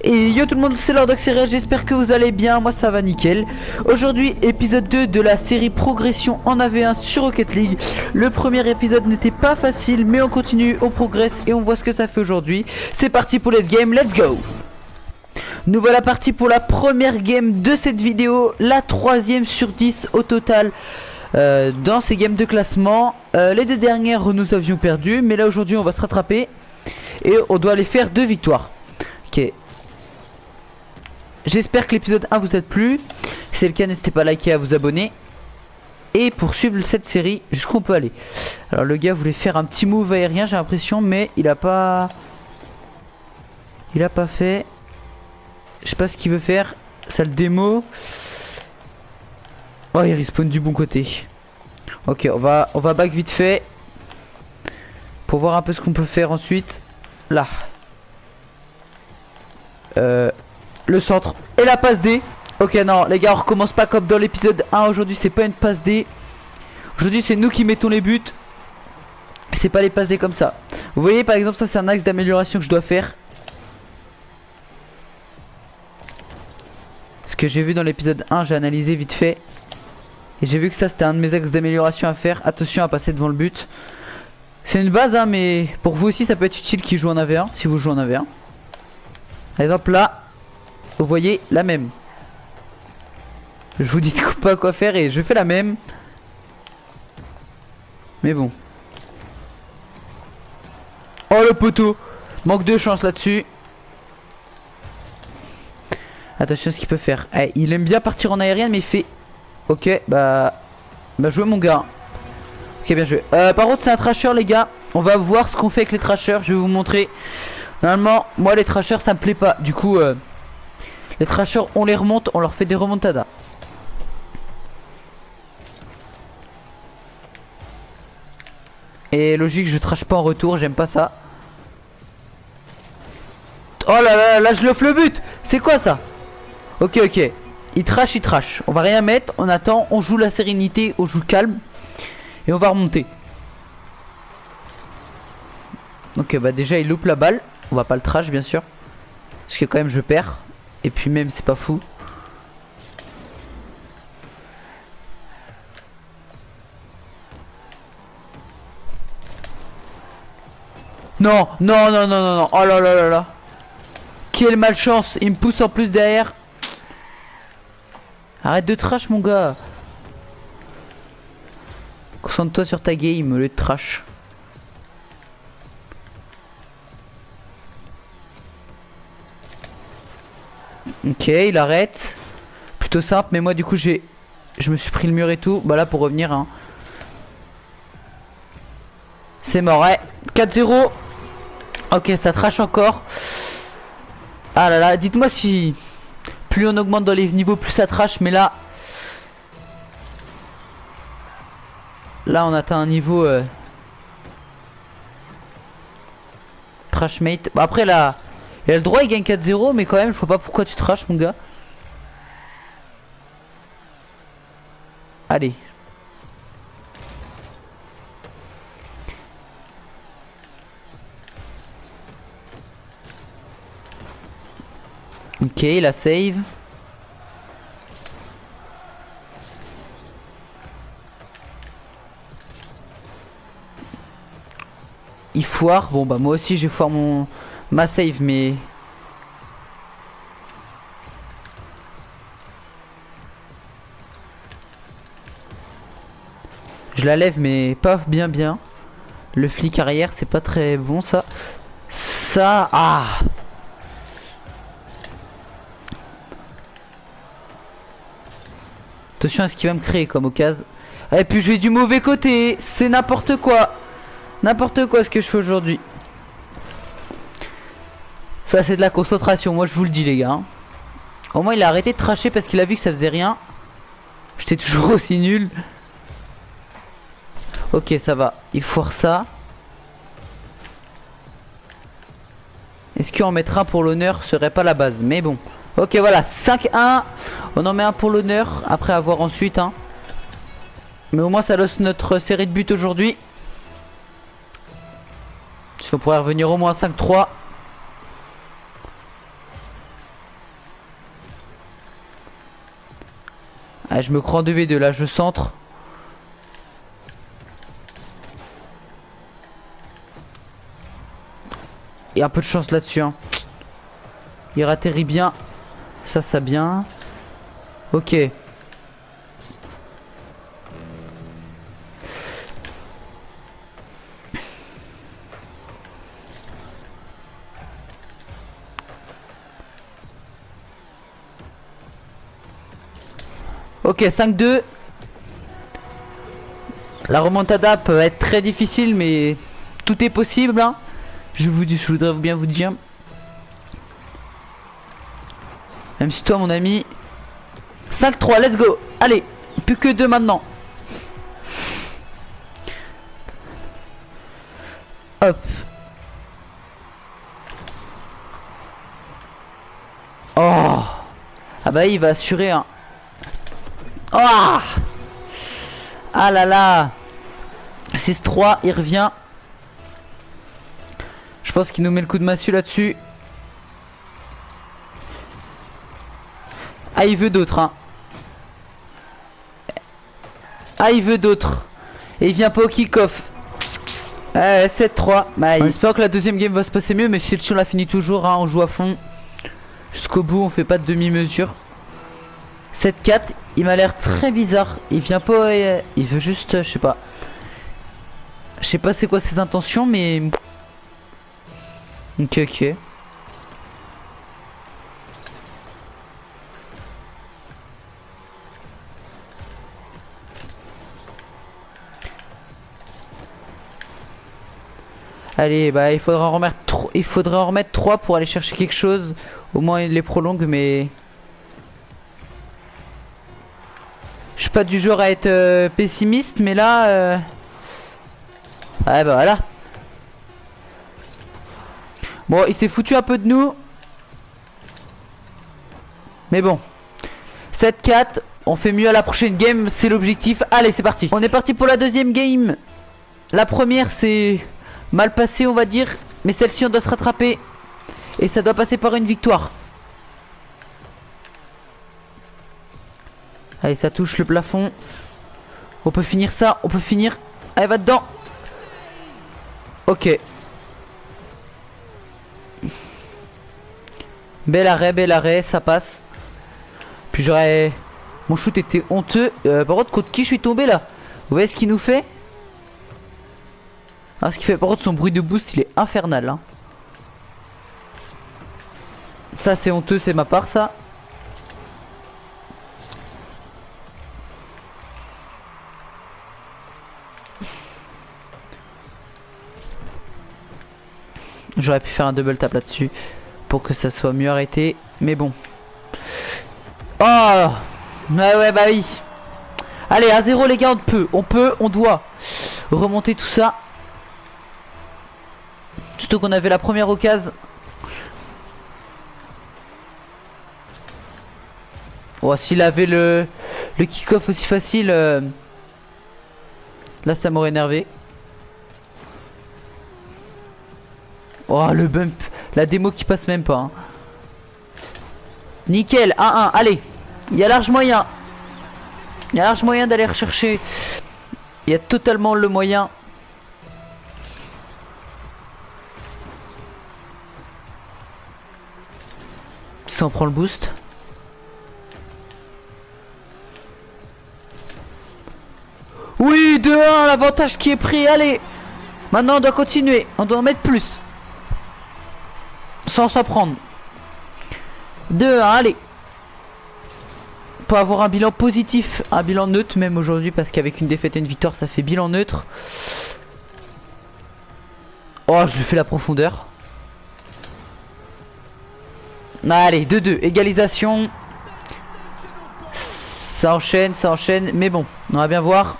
Et yo tout le monde, c'est Lordoxerial, j'espère que vous allez bien, moi ça va nickel. Aujourd'hui, épisode 2 de la série Progression en AV1 sur Rocket League. Le premier épisode n'était pas facile, mais on continue, on progresse et on voit ce que ça fait aujourd'hui. C'est parti pour let's game, let's go. Nous voilà partis pour la première game de cette vidéo, la troisième sur 10 au total. Dans ces games de classement, les deux dernières nous avions perdu, mais là aujourd'hui on va se rattraper et on doit aller faire 2 victoires. Ok. J'espère que l'épisode 1 vous a plu. Si c'est le cas, n'hésitez pas à liker et à vous abonner. Et pour suivre cette série jusqu'où on peut aller. Alors le gars voulait faire un petit move aérien, j'ai l'impression, mais il a pas fait. Je sais pas ce qu'il veut faire. Ça le démo. Oh, il respawn du bon côté. Ok, on va back vite fait. Pour voir un peu ce qu'on peut faire ensuite. Là. Le centre et la passe D. Ok, non les gars, on recommence pas comme dans l'épisode 1. Aujourd'hui c'est pas une passe D. Aujourd'hui c'est nous qui mettons les buts. C'est pas les passes D comme ça. Vous voyez par exemple, ça c'est un axe d'amélioration que je dois faire. Ce que j'ai vu dans l'épisode 1, j'ai analysé vite fait. Et j'ai vu que ça c'était un de mes axes d'amélioration à faire. Attention à passer devant le but. C'est une base hein, mais pour vous aussi ça peut être utile qui joue en AV1. Si vous jouez en AV1. Par exemple là, vous voyez la même. Je vous dis pas quoi faire et je fais la même. Mais bon. Oh le poteau. Manque de chance là-dessus. Attention à ce qu'il peut faire. Eh, il aime bien partir en aérienne mais il fait... Ok, bah jouez mon gars. Ok, bien joué. Par contre c'est un trasher les gars. On va voir ce qu'on fait avec les trashers. Je vais vous montrer. Normalement, moi les trashers ça me plaît pas. Du coup, les trashers on les remonte, on leur fait des remontadas. Et logique, je trash pas en retour, j'aime pas ça. Oh là là, là je l'offre le but. C'est quoi ça? Ok, ok. Il trash, il trash. On va rien mettre, on attend, on joue la sérénité, on joue le calme. Et on va remonter. Ok, bah déjà il loupe la balle. On va pas le trash bien sûr. Parce que quand même je perds. Et puis même c'est pas fou. Non, non, non, non, non, non. Oh là là là là. Quelle malchance. Il me pousse en plus derrière. Arrête de trash mon gars. Concentre-toi sur ta game au lieu de trash. Ok, il arrête. Plutôt simple, mais moi du coup je me suis pris le mur et tout. Bah là pour revenir hein. C'est mort, ouais. 4-0. Ok, ça trash encore. Ah là là, dites-moi si plus on augmente dans les niveaux, plus ça trash. Mais là on atteint un niveau trash mate. Bon, après là, il a le droit, il gagne 4-0. Mais quand même, je vois pas pourquoi tu trash mon gars. Allez. Ok, il a save. Il foire. Bon bah moi aussi j'ai foire ma save mais... Je la lève mais pas bien bien. Le flic arrière c'est pas très bon ça. Ça... Ah. Attention à ce qu'il va me créer comme occasion. Et puis je vais du mauvais côté. C'est n'importe quoi. N'importe quoi ce que je fais aujourd'hui. Ça c'est de la concentration. Moi je vous le dis les gars. Au moins il a arrêté de tracher parce qu'il a vu que ça faisait rien. J'étais toujours aussi nul. Ok ça va. Il foire ça. Est-ce qu'en mettre un pour l'honneur serait pas la base? Mais bon. Ok voilà, 5-1. On en met un pour l'honneur. Après avoir ensuite hein. Mais au moins ça lance notre série de buts aujourd'hui. Si on pourrait revenir au moins 5-3. Ah, je me crois en 2v2 là, je centre. Et un peu de chance là-dessus. Hein. Il atterrit bien. Ça bien. Ok. Ok, 5-2. La remontada peut être très difficile, mais tout est possible. Hein. Je voudrais bien vous dire. Même si toi, mon ami. 5-3, let's go. Allez, plus que 2 maintenant. Hop. Oh. Ah bah il va assurer un. Oh. Ah là là. 6-3, il revient. Je pense qu'il nous met le coup de massue là-dessus. Ah, il veut d'autres, hein. Ah, il veut d'autres. Et il vient pas au kick-off. 7-3. Bah, j'espère que la deuxième game va se passer mieux. Mais si on la finit toujours, hein, on joue à fond. Jusqu'au bout, on fait pas de demi-mesure. 7-4. Il m'a l'air très bizarre. Il vient pas. Il veut juste. Je sais pas. Je sais pas c'est quoi ses intentions, mais. Ok, ok. Allez, bah il faudra en remettre 3 pour aller chercher quelque chose. Au moins il les prolongue, mais je suis pas du genre à être pessimiste, mais là ouais bah voilà. Bon, il s'est foutu un peu de nous. Mais bon. 7-4, on fait mieux à la prochaine game, c'est l'objectif. Allez, c'est parti. On est parti pour la deuxième game. La première c'est mal passé, on va dire, mais celle-ci on doit se rattraper et ça doit passer par une victoire. Allez, ça touche le plafond. On peut finir ça, on peut finir. Allez, va dedans. Ok. Bel arrêt, ça passe. Puis j'aurais... Mon shoot était honteux. Par contre, contre qui je suis tombé là? Vous voyez ce qu'il nous fait? Ah, ce qui fait par contre son bruit de boost il est infernal hein. Ça c'est honteux, c'est ma part ça. J'aurais pu faire un double tap là-dessus pour que ça soit mieux arrêté. Mais bon. Oh ouais bah oui. Allez, à 0 les gars, on doit remonter tout ça. Surtout qu'on avait la première occasion. Oh, s'il avait le kick-off aussi facile, là ça m'aurait énervé. Oh, le bump, la démo qui passe même pas. Hein. Nickel, 1-1, allez. Il y a large moyen. Il y a large moyen d'aller rechercher. Il y a totalement le moyen. Ça on prend le boost. Oui, 2-1, l'avantage qui est pris, allez. Maintenant on doit continuer, on doit en mettre plus. Sans s'en prendre. 2-1, allez. Pour avoir un bilan positif, un bilan neutre même aujourd'hui, parce qu'avec une défaite et une victoire ça fait bilan neutre. Oh, je lui fais la profondeur. Allez, 2-2, égalisation. Ça enchaîne, mais bon, on va bien voir.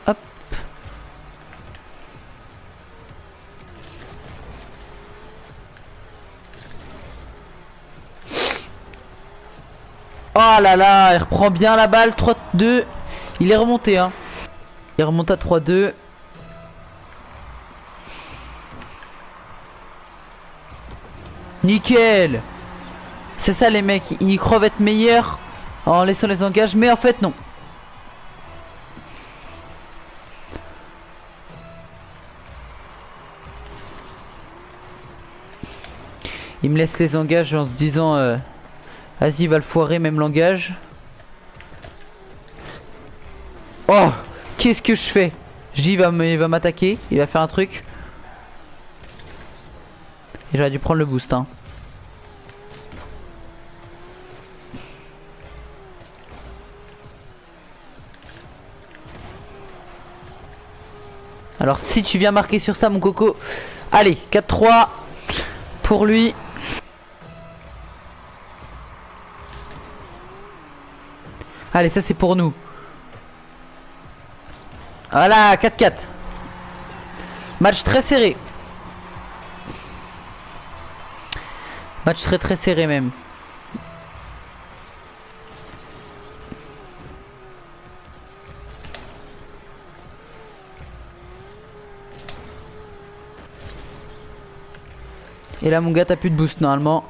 Hop. Oh là là, il reprend bien la balle, 3-2. Il est remonté, hein. Il remonte à 3-2. Nickel. C'est ça les mecs, ils croient être meilleurs en laissant les langages, mais en fait non. Il me laisse les engages en se disant vas-y, il va le foirer, même langage. Oh, qu'est-ce que je fais? Il va m'attaquer, il va faire un truc. Et j'aurais dû prendre le boost hein. Alors si tu viens marquer sur ça mon coco. Allez, 4-3 pour lui. Allez, ça c'est pour nous. Voilà, 4-4. Match très serré. Match très serré même. Et là mon gars, t'as plus de boost normalement.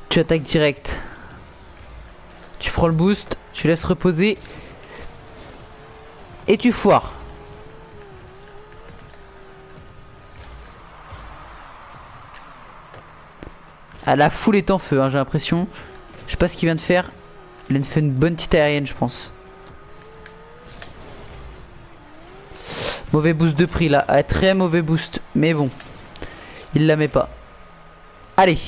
Tu attaques direct. Tu prends le boost, tu laisses reposer. Et tu foires. Ah, la foule est en feu hein, j'ai l'impression. Je sais pas ce qu'il vient de faire. Il vient de faire une bonne petite aérienne je pense. Mauvais boost de prix là. Ah, très mauvais boost. Mais bon. Il la met pas. Allez.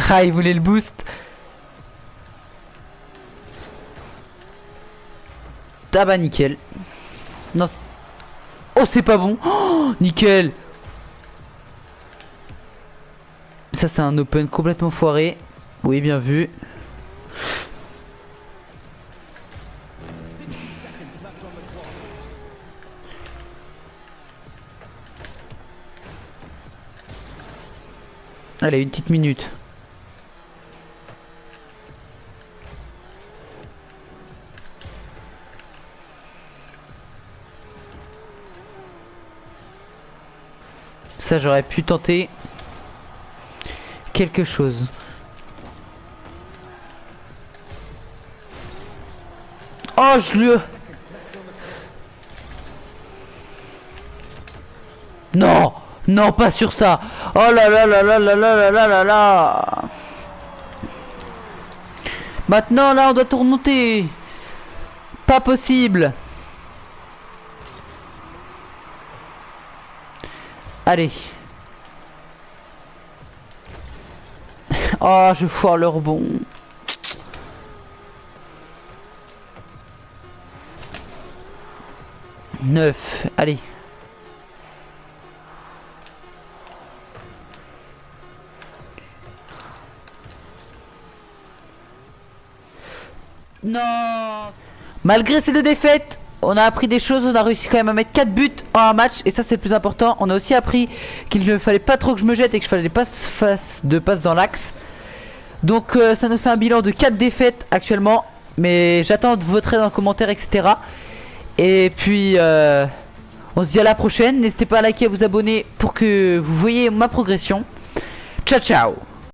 Ah, il voulait le boost. Ah bah nickel. Non. Oh c'est pas bon. Oh, nickel. Ça c'est un open complètement foiré. Oui bien vu. Allez, une petite minute. Ça j'aurais pu tenter quelque chose. Oh je le... Non. Non pas sur ça. Oh là là là là là là là là là là. Maintenant là on doit tout remonter. Pas possible. Allez. Oh, je foire le rebond. Neuf. Allez. Non. Malgré ces deux défaites, on a appris des choses, on a réussi quand même à mettre 4 buts en un match. Et ça c'est le plus important. On a aussi appris qu'il ne fallait pas trop que je me jette et que je fallait pas de passe dans l'axe. Donc ça nous fait un bilan de 4 défaites actuellement. Mais j'attends votre aide en commentaire etc. Et puis on se dit à la prochaine. N'hésitez pas à liker et à vous abonner pour que vous voyez ma progression. Ciao ciao.